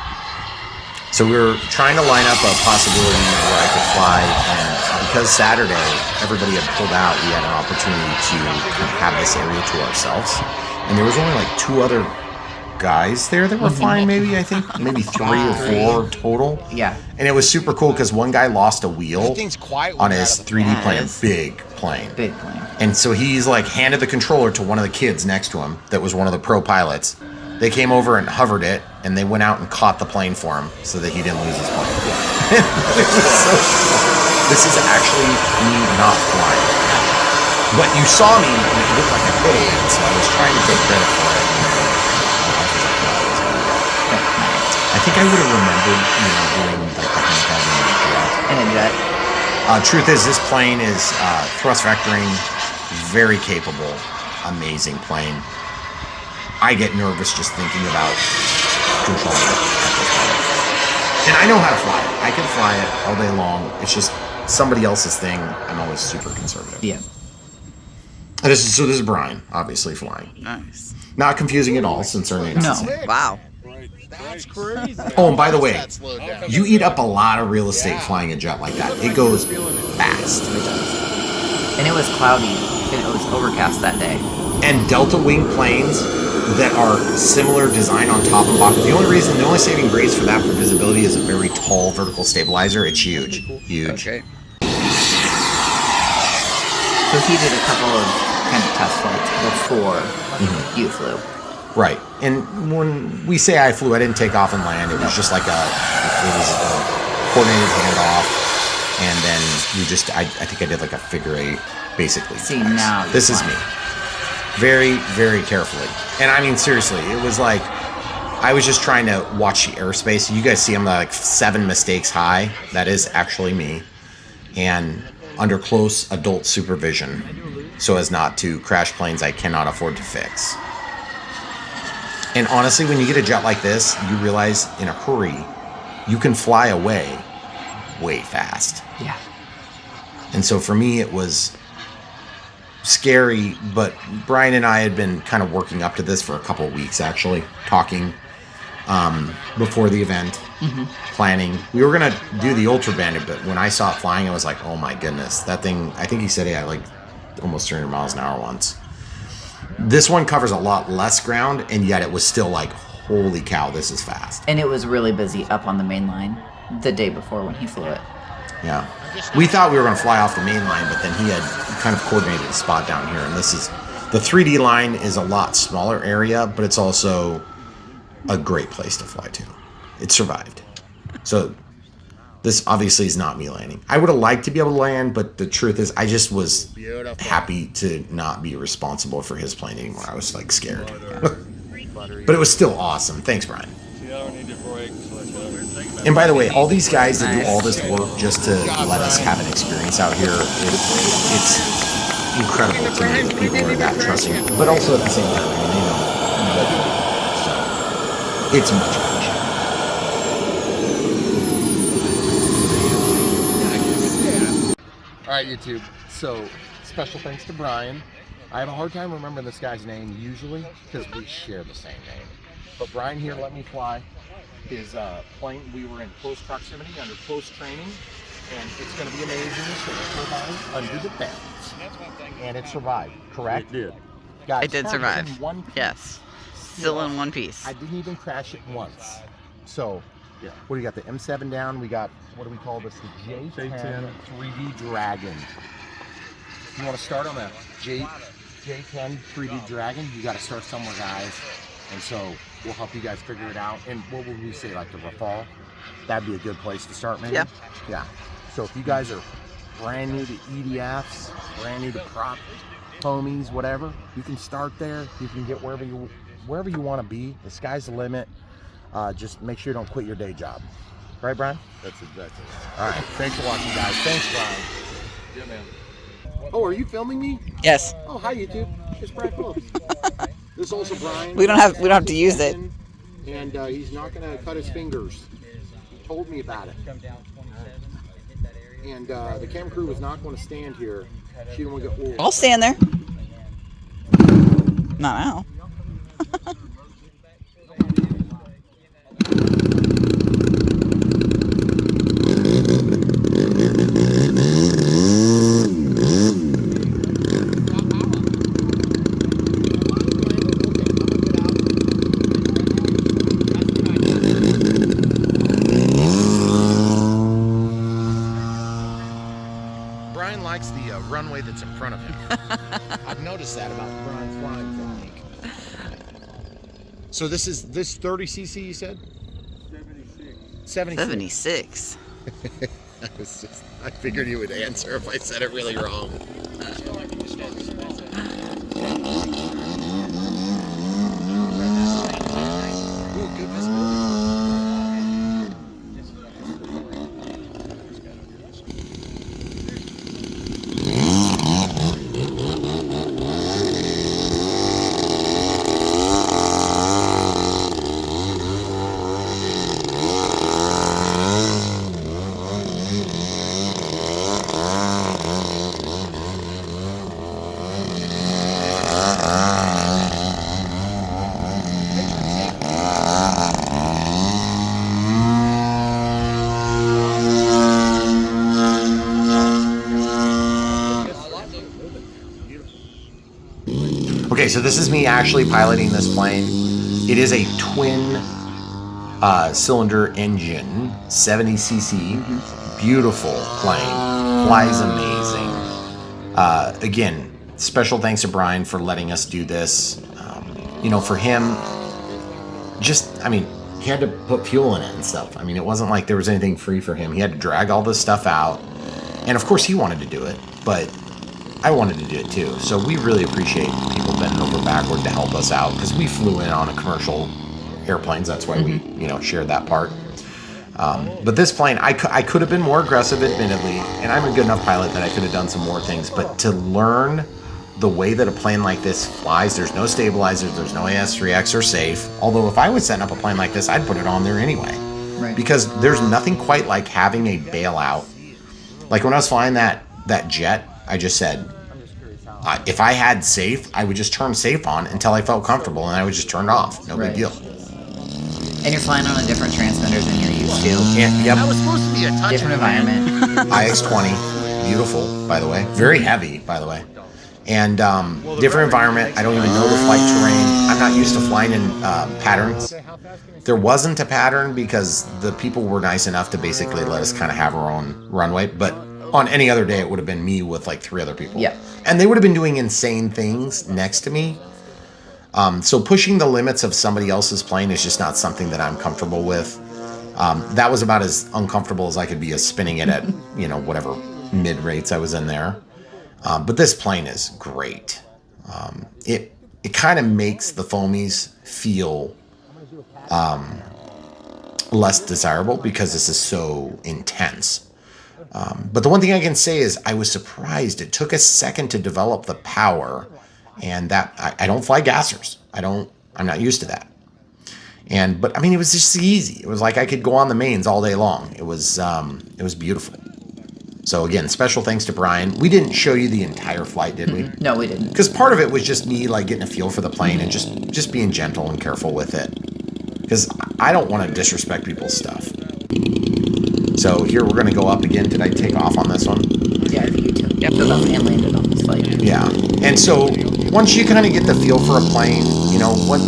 Speaker 2: So we were trying to line up a possibility where I could fly, and because Saturday, everybody had pulled out, we had an opportunity to kind of have this area to ourselves. And there was only like 2 other guys there that were flying, maybe, I think. Maybe 3 or 4 total.
Speaker 3: Yeah.
Speaker 2: And it was super cool because one guy lost a wheel
Speaker 1: That thing's quiet
Speaker 2: on
Speaker 1: when
Speaker 2: his
Speaker 1: you're out of
Speaker 2: 3D plane.
Speaker 4: Yes.
Speaker 2: Big plane.
Speaker 3: Big plane.
Speaker 2: And so he's like handed the controller to one of the kids next to him that was one of the pro pilots. They came over and hovered it, and they went out and caught the plane for him so that he didn't lose his plane. It was so cool. This is actually me not flying. But you saw me, and it looked like I could have been, so I was trying to take credit for it. I think I would have remembered, doing like the handheld
Speaker 3: And a jet.
Speaker 2: truth is, this plane is thrust vectoring, very capable, amazing plane. I get nervous just thinking about controlling it at this point. And I know how to fly it. I can fly it all day long. It's just somebody else's thing. I'm always super conservative.
Speaker 3: Yeah.
Speaker 2: And this is Brian, obviously flying.
Speaker 4: Nice.
Speaker 2: Not confusing at all, since our name's
Speaker 3: No.
Speaker 2: the same.
Speaker 4: Wow.
Speaker 1: That's crazy.
Speaker 2: Oh, and by the way,
Speaker 1: That slowed down.
Speaker 2: you eat up a lot of real estate flying a jet like that. It goes fast.
Speaker 3: And it was cloudy. And it was overcast that day.
Speaker 2: And delta wing planes that are similar design on top and bottom. The only saving grace for that for visibility is a very tall vertical stabilizer. It's huge. Huge.
Speaker 4: Okay.
Speaker 3: So he did a couple of kind of test flights before you flew.
Speaker 2: Right. And when we say I flew, I didn't take off and land. It was just like a coordinated handoff. And then I think I did like a figure 8, basically.
Speaker 3: See, now you're
Speaker 2: this is
Speaker 3: flying.
Speaker 2: me. Very, very carefully. And I mean, seriously, it was like, I was just trying to watch the airspace. You guys see I'm like 7 mistakes high. That is actually me. And under close adult supervision, so as not to crash planes I cannot afford to fix. And honestly, when you get a jet like this, you realize in a hurry, you can fly away way fast.
Speaker 3: Yeah.
Speaker 2: And so for me, it was scary, but Brian and I had been kind of working up to this for a couple of weeks, actually, talking before the event, planning. We were going to do the Ultra Bandit, but when I saw it flying, I was like, oh my goodness, that thing, I think he said it had like almost 300 miles an hour once. This one covers a lot less ground, and yet it was still like, holy cow, this is fast.
Speaker 3: And it was really busy up on the main line the day before when he flew it.
Speaker 2: Yeah. We thought we were going to fly off the main line, but then he had kind of coordinated a spot down here. And this is, the 3D line is a lot smaller area, but it's also a great place to fly to. It survived. So this obviously is not me landing. I would have liked to be able to land, but the truth is I just was happy to not be responsible for his plane anymore. I was like scared. But it was still awesome. Thanks, Brian. And by the way, all these guys that do all this work just to let us have an experience out here, it's incredible to me that people are that trusting. But also at the same time, I mean, they know what they're doing. So it's much appreciated.
Speaker 1: All right, YouTube. So special thanks to Brian. I have a hard time remembering this guy's name usually because we share the same name. But Brian here let me fly his plane. We were in close proximity under close training, and it's going to be amazing. So the turbine under the vents, and it survived. Correct?
Speaker 6: It did.
Speaker 1: Guys,
Speaker 4: It did
Speaker 1: crashed
Speaker 4: survive.
Speaker 1: in one piece.
Speaker 4: Yes. Still in one piece.
Speaker 1: I didn't even crash it once. So, yeah. What do you got? The M7 down. We got, what do we call this? The J10 3D Dragon. You want to start on the J10 3D Dragon? You got to start somewhere, guys. And so we'll help you guys figure it out. And what would we say, like the Rafale? That'd be a good place to start, maybe?
Speaker 4: Yeah.
Speaker 1: Yeah. So if you guys are brand new to EDFs, brand new to prop, homies, whatever, you can start there. You can get wherever you want to be. The sky's the limit. Just make sure you don't quit your day job. Right, Brian?
Speaker 6: That's exactly right.
Speaker 1: All right. Thanks for watching, guys. Thanks, Brian.
Speaker 6: Yeah, man.
Speaker 1: Oh, are you filming me?
Speaker 4: Yes.
Speaker 1: Oh, hi, YouTube. It's Brad Phillips. This is also Brian.
Speaker 4: We don't have to use it.
Speaker 1: And he's not going to cut his fingers. He told me about it. And the camera crew was not going to stand here. She didn't want to get old.
Speaker 4: I'll stand there. Not now.
Speaker 2: just that about Brian's flying technique. So this 30cc you said? 76.
Speaker 4: 76.
Speaker 2: I figured you would answer if I said it really wrong. Okay, so this is me actually piloting this plane. It is a twin cylinder engine, 70cc, beautiful plane, flies amazing. Again, special thanks to Brian for letting us do this. You know, for him, he had to put fuel in it and stuff. I mean, it wasn't like there was anything free for him. He had to drag all this stuff out. And of course he wanted to do it, but I wanted to do it too. So we really appreciate people bending over backward to help us out, because we flew in on a commercial airplanes. That's why we, shared that part. But this plane, I could have been more aggressive, admittedly, and I'm a good enough pilot that I could have done some more things. But to learn the way that a plane like this flies, there's no stabilizers, there's no AS3X or safe. Although if I was setting up a plane like this, I'd put it on there anyway.
Speaker 3: Right.
Speaker 2: Because there's nothing quite like having a bailout. Like when I was flying that jet, I just said, if I had safe, I would just turn safe on until I felt comfortable, and I would just turn it off. No big deal.
Speaker 3: And you're flying on a different transmitter than you're used to.
Speaker 2: Yep.
Speaker 1: That was supposed to be a touch
Speaker 3: Different environment.
Speaker 2: IX-20, beautiful, by the way. Very heavy, by the way. And different environment. I don't even know the flight terrain. I'm not used to flying in patterns. There wasn't a pattern because the people were nice enough to basically let us kind of have our own runway. But on any other day, it would have been me with like 3 other people.
Speaker 3: Yeah.
Speaker 2: And they would have been doing insane things next to me. So pushing the limits of somebody else's plane is just not something that I'm comfortable with. That was about as uncomfortable as I could be as spinning it at, whatever mid rates I was in there. But this plane is great. It kind of makes the foamies feel less desirable because this is so intense. But the one thing I can say is I was surprised. It took a second to develop the power, and that I don't fly gassers. I'm not used to that. But it was just easy. It was like I could go on the mains all day long. It was beautiful. So again, special thanks to Brian. We didn't show you the entire flight, did we?
Speaker 3: No, we didn't.
Speaker 2: Because part of it was just me like getting a feel for the plane and just being gentle and careful with it. Because I don't want to disrespect people's stuff. So here we're going to go up again. Did I take off on this one?
Speaker 3: Yeah, I think you took up and landed on this flight.
Speaker 2: Yeah. And so once you kind of get the feel for a plane,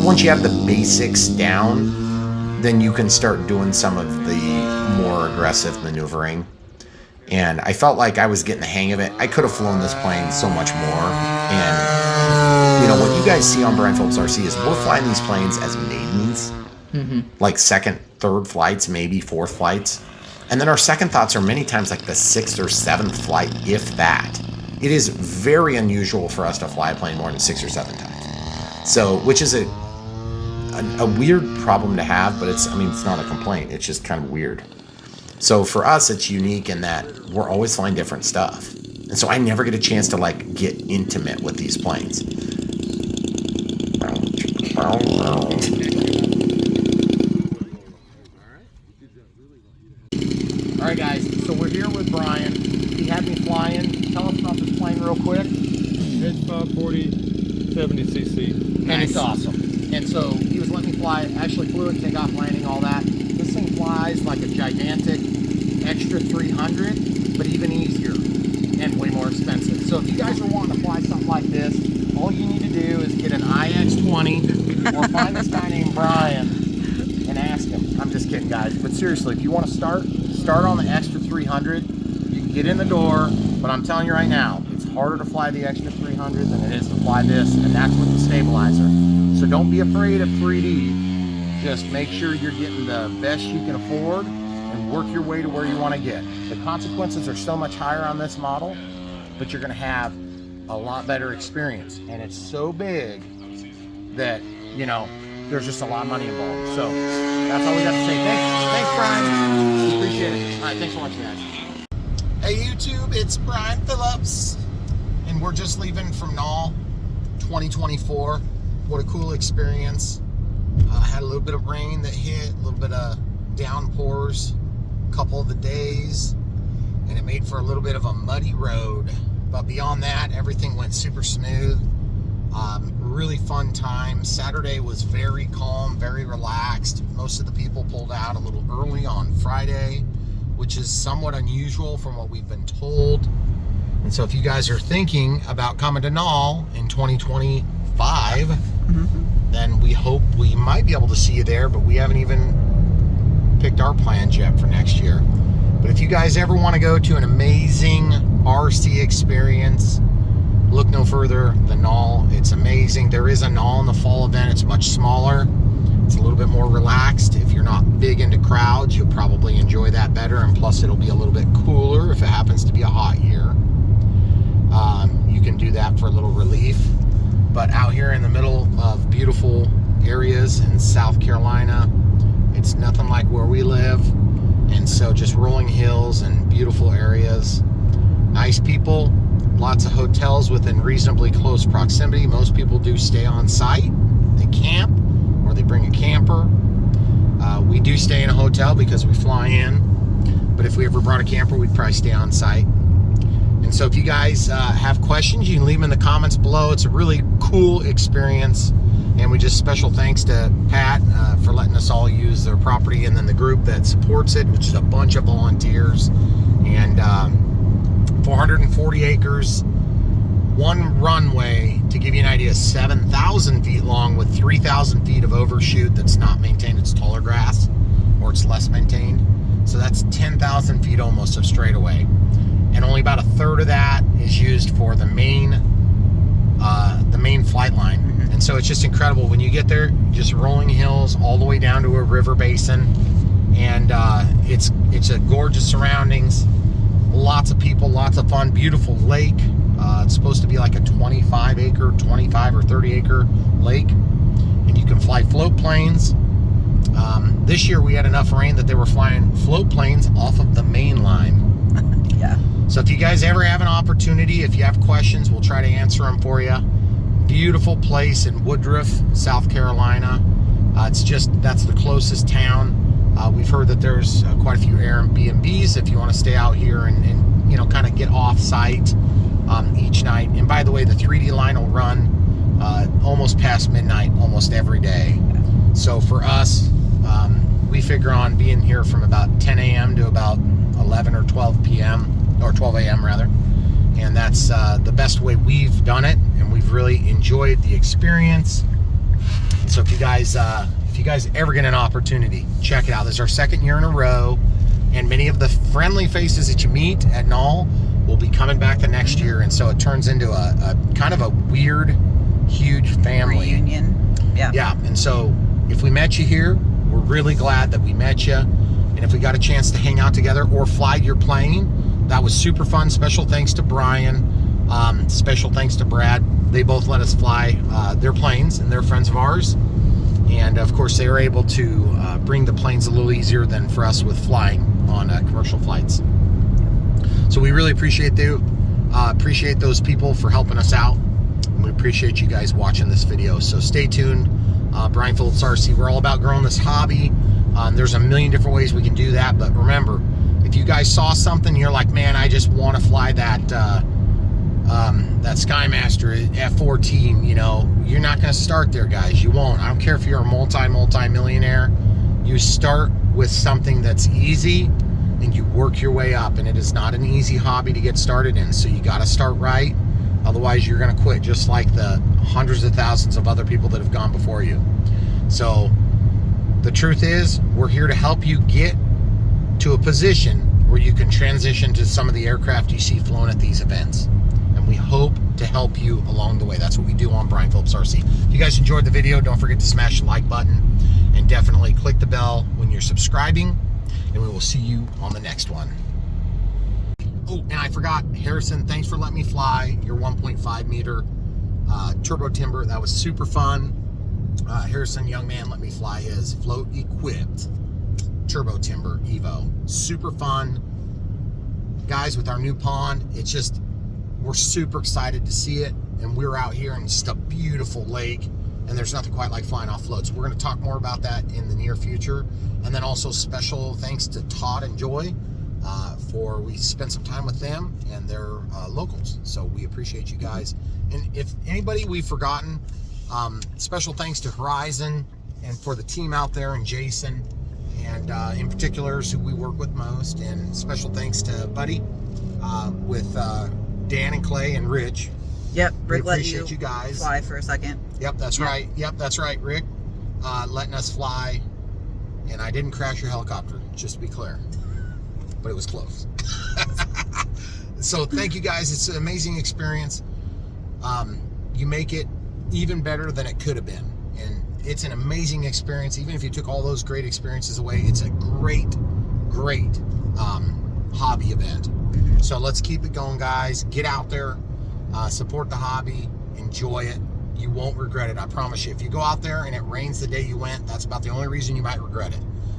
Speaker 2: once you have the basics down, then you can start doing some of the more aggressive maneuvering. And I felt like I was getting the hang of it. I could have flown this plane so much more. And, what you guys see on BrianPhillipsRC is we're flying these planes as maidens. Mm-hmm. Like second, third flights, maybe fourth flights. And then our second thoughts are many times like the 6th or 7th flight, if that. It is very unusual for us to fly a plane more than 6 or 7 times. So, which is a weird problem to have, but it's not a complaint. It's just kind of weird. So for us, it's unique in that we're always flying different stuff. And so I never get a chance to like get intimate with these planes.
Speaker 1: All right, guys, so we're here with Brian. He had me flying. Tell us about this plane real quick.
Speaker 5: It's 540, 70cc.
Speaker 1: And it's awesome. And so he was letting me fly, actually flew it, takeoff, landing, all that. This thing flies like a gigantic extra 300, but even easier and way more expensive. So if you guys are wanting to fly something like this, all you need to do is get an IX-20 or find this guy named Brian and ask him. I'm just kidding, guys. But seriously, if you want to start on the extra 300. You can get in the door, but I'm telling you right now, it's harder to fly the Extra 300 than it is to fly this, and that's with the stabilizer. So don't be afraid of 3D. Just make sure you're getting the best you can afford and work your way to where you want to get. The consequences are so much higher on this model, but you're going to have a lot better experience. And it's so big that, you know, there's just a lot of money involved. So that's all we got to say. Thanks, Brian. We appreciate it. All right, thanks for watching, guys. Hey, YouTube, it's Brian Phillips, and we're just leaving from Nall 2024. What a cool experience. Had a little bit of rain that hit, a little bit of downpours a couple of the days, and it made for a little bit of a muddy road. But beyond that, everything went super smooth. Really fun time. Saturday was very calm, very relaxed. Most of the people pulled out a little early on Friday, which is somewhat unusual from what we've been told. And so if you guys are thinking about coming to Nall in 2025, then we hope we might be able to see you there, but we haven't even picked our plans yet for next year. But if you guys ever want to go to an amazing RC experience, look no further than Nall. It's amazing. There is a Nall in the fall event. It's much smaller. It's a little bit more relaxed. If you're not big into crowds, you'll probably enjoy that better. And plus, it'll be a little bit cooler if it happens to be a hot year. You can do that for a little relief. But out here in the middle of beautiful areas in South Carolina, it's nothing like where we live. And so just rolling hills and beautiful areas. Nice people. Lots of hotels within reasonably close proximity. Most people do stay on site. They camp, or they bring a camper. We do stay in a hotel because we fly in. But if we ever brought a camper, we'd probably stay on site. And so if you guys have questions, you can leave them in the comments below. It's a really cool experience. And we just special thanks to Pat for letting us all use their property, and then the group that supports it, which is a bunch of volunteers. And 440 acres, one runway, to give you an idea, 7,000 feet long with 3,000 feet of overshoot that's not maintained. It's taller grass, or it's less maintained. So that's 10,000 feet almost of straightaway. And only about a third of that is used for the main flight line. And so it's just incredible. When you get there, just rolling hills all the way down to a river basin. And it's a gorgeous surroundings. Lots of people, lots of fun, beautiful lake. It's supposed to be like a 25 or 30 acre lake. And you can fly float planes. This year we had enough rain that they were flying float planes off of the main line.
Speaker 4: Yeah.
Speaker 1: So if you guys ever have an opportunity, if you have questions, we'll try to answer them for you. Beautiful place in Woodruff, South Carolina. That's the closest town. We've heard that there's quite a few Airbnbs if you want to stay out here and you know, kind of get off site each night. And by the way, the 3D line will run almost past midnight almost every day. So for us, we figure on being here from about 10 a.m. to about 11 or 12 p.m. or 12 a.m. rather. And that's the best way we've done it, and we've really enjoyed the experience. And so if you guys ever get an opportunity, check it out. This is our second year in a row, and many of the friendly faces that you meet at Nall will be coming back the next year, and so it turns into a kind of a weird, huge family
Speaker 4: Reunion. Yeah.
Speaker 1: Yeah. And so if we met you here, we're really glad that we met you. And if we got a chance to hang out together or fly your plane, that was super fun. Special thanks to Brian. Special thanks to Brad. They both let us fly their planes, and they're friends of ours. And of course, they were able to bring the planes a little easier than for us with flying on commercial flights. So we really appreciate those people for helping us out. And we appreciate you guys watching this video. So stay tuned. BrianPhillipsRC, we're all about growing this hobby. There's a million different ways we can do that. But remember, if you guys saw something, you're like, man, I just want to fly that Skymaster F14, you know, you're not going to start there, guys. You won't. I don't care if you're a multi-millionaire. You start with something that's easy, and you work your way up. And it is not an easy hobby to get started in. So you got to start right. Otherwise, you're going to quit, just like the hundreds of thousands of other people that have gone before you. So the truth is, we're here to help you get to a position where you can transition to some of the aircraft you see flown at these events. And we hope to help you along the way. That's what we do on Brian Phillips RC. If you guys enjoyed the video, don't forget to smash the like button and definitely click the bell when you're subscribing, and we will see you on the next one. Oh, and I forgot, Harrison, thanks for letting me fly your 1.5 meter turbo timber. That was super fun. Harrison, young man, let me fly his float equipped turbo timber Evo. Super fun. Guys, with our new pond, it's just, we're super excited to see it. And we're out here in just a beautiful lake, and there's nothing quite like flying off floats. We're going to talk more about that in the near future. And then also special thanks to Todd and Joy for we spent some time with them, and they're locals. So we appreciate you guys. And if anybody we've forgotten, special thanks to Horizon and for the team out there, and Jason, and in particular is who we work with most. And special thanks to Buddy with Dan and Clay and Rich.
Speaker 4: Yep, Rick
Speaker 1: we
Speaker 4: let
Speaker 1: appreciate you guys.
Speaker 4: Fly for a second.
Speaker 1: Yep, that's right. Yep, that's right, Rick. Letting us fly. And I didn't crash your helicopter, just to be clear. But it was close. So thank you guys. It's an amazing experience. You make it even better than it could have been. And it's an amazing experience. Even if you took all those great experiences away, it's a great, great hobby event. So let's keep it going, guys. Get out there, support the hobby, enjoy it. You won't regret it, I promise you. If you go out there and it rains the day you went, that's about the only reason you might regret it.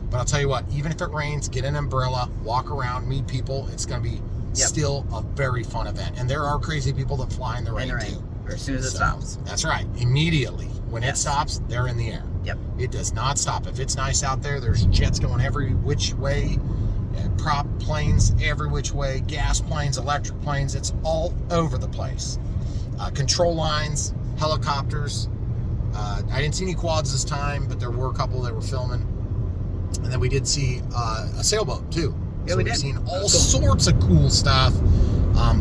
Speaker 1: But I'll tell you what, even if it rains, get an umbrella, walk around, meet people. It's going to be still a very fun event. And there are crazy people that fly in the rain too.
Speaker 4: Or as soon as it stops.
Speaker 1: That's right. Immediately. When it stops, they're in the air.
Speaker 4: Yep.
Speaker 1: It does not stop. If it's nice out there, there's jets going every which way, prop planes every which way, gas planes, electric planes. It's all over the place. Control lines, helicopters. I didn't see any quads this time, but there were a couple that were filming. And then we did see a sailboat too.
Speaker 4: Yeah,
Speaker 1: so
Speaker 4: we
Speaker 1: we've
Speaker 4: did.
Speaker 1: seen all sorts of cool stuff.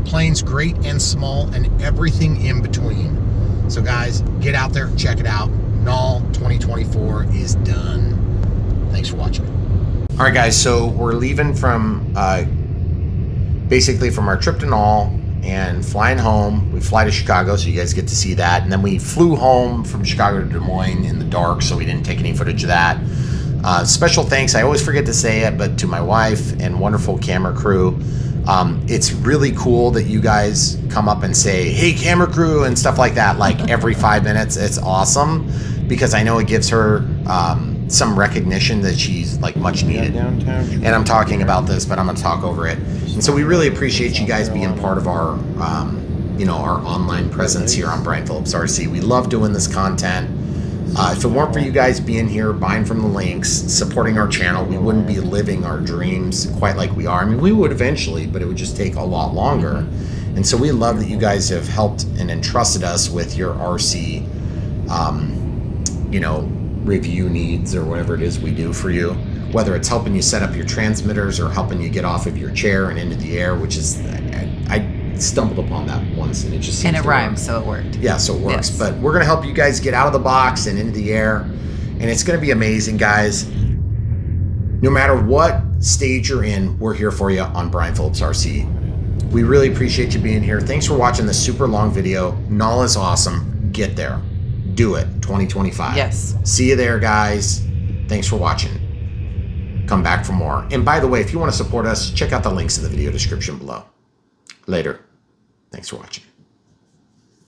Speaker 1: Planes great and small, and everything in between. So guys, get out there, check it out. Nall 2024 is done. Thanks for watching.
Speaker 2: All right, guys, so we're leaving from basically from our trip to Nall and flying home. We fly to Chicago, so you guys get to see that. And then we flew home from Chicago to Des Moines in the dark, so we didn't take any footage of that. Special thanks, I always forget to say it, but to my wife and wonderful camera crew. It's really cool that you guys come up and say, hey, camera crew, and stuff like that, like every 5 minutes. It's awesome, because I know it gives her some recognition that she's like much needed. And I'm talking about this, but I'm gonna talk over it. And so we really appreciate you guys being part of our our online presence here on Brian Phillips RC. We love doing this content. If it weren't for you guys being here, buying from the links, supporting our channel, we wouldn't be living our dreams quite like we are. I mean, we would eventually, but it would just take a lot longer. And so we love that you guys have helped and entrusted us with your RC, review needs or whatever it is we do for you. Whether it's helping you set up your transmitters or helping you get off of your chair and into the air, which is, I stumbled upon that once and it just seems
Speaker 3: And it
Speaker 2: to
Speaker 3: rhymes,
Speaker 2: work.
Speaker 3: so it worked.
Speaker 2: Yeah, so it works.
Speaker 3: Yes.
Speaker 2: But we're going to help you guys get out of the box and into the air. And it's going to be amazing, guys. No matter what stage you're in, we're here for you on Brian Phillips RC. We really appreciate you being here. Thanks for watching this super long video. Nall is awesome. Get there. Do it. 2025.
Speaker 3: Yes.
Speaker 2: See you there, guys. Thanks for watching. Come back for more. And by the way, if you want to support us, check out the links in the video description below. Later. Thanks for watching.